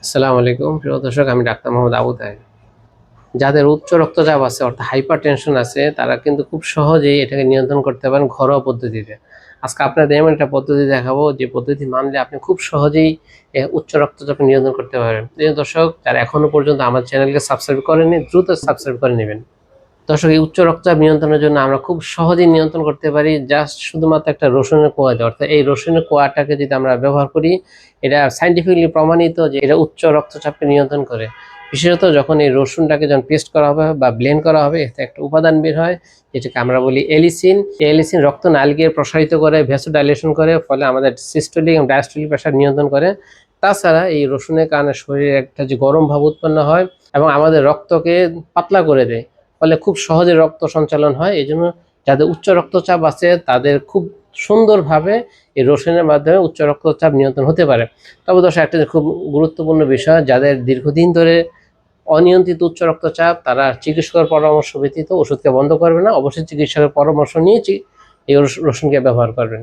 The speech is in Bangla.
আসসালামু আলাইকুম প্রিয় দর্শক, আমি ডাক্তার মোহাম্মদ আবু তাহের। যাদের উচ্চ রক্তচাপ আছে অর্থাৎ হাইপার টেনশন আছে তারা কিন্তু খুব সহজেই এটাকে নিয়ন্ত্রণ করতে পারেন ঘরোয়া পদ্ধতিতে। আজকে আপনাদের এমন একটা পদ্ধতি দেখাবো যে পদ্ধতি মানলে আপনি খুব সহজেই উচ্চ রক্তচাপ নিয়ন্ত্রণ করতে পারবেন। প্রিয় দর্শক, যারা এখনো পর্যন্ত আমার চ্যানেলকে সাবস্ক্রাইব করেননি দ্রুত সাবস্ক্রাইব করে নেবেন। দর্শক, এই উচ্চ রক্তচাপ নিয়ন্ত্রণের জন্য আমরা খুব সহজেই নিয়ন্ত্রণ করতে পারি জাস্ট শুধুমাত্র একটা রসুনের কোয়া দিয়ে। অর্থাৎ এই রসুনের কোয়াটাকে যদি আমরা ব্যবহার করি, এটা সাইন্টিফিকলি প্রমাণিত যে এটা উচ্চ রক্তচাপকে নিয়ন্ত্রণ করে। বিশেষত যখন এই রসুনটাকে যখন পেস্ট করা হবে বা ব্লেন্ড করা হবে, এতে একটা উপাদান বের হয় যেটাকে আমরা বলি এলিসিন। এই এলিসিন রক্তনালীকে প্রসারিত করে, ভ্যাসোডাইলেশন করে, ফলে আমাদের সিস্টোলিক এবং ডায়াস্টোলিক প্রেশার নিয়ন্ত্রণ করে। তাছাড়া এই রসুনের কারণে শরীরে একটা যে গরম ভাব উৎপন্ন হয় এবং আমাদের রক্তকে পাতলা করে দেয়, ফলে খুব সহজে রক্ত সঞ্চালন হয়। এই জন্য যাদের উচ্চ রক্তচাপ আছে তাদের খুব সুন্দরভাবে এই রসুনের মাধ্যমে উচ্চ রক্তচাপ নিয়ন্ত্রণ হতে পারে। তবে দর্শক, একটা খুব গুরুত্বপূর্ণ বিষয়, যাদের দীর্ঘদিন ধরে অনিয়ন্ত্রিত উচ্চ রক্তচাপ তারা চিকিৎসকের পরামর্শ ব্যতীত ওষুধকে বন্ধ করবে না, অবশ্যই চিকিৎসকের পরামর্শ নিয়ে এই রসুনকে ব্যবহার করবেন।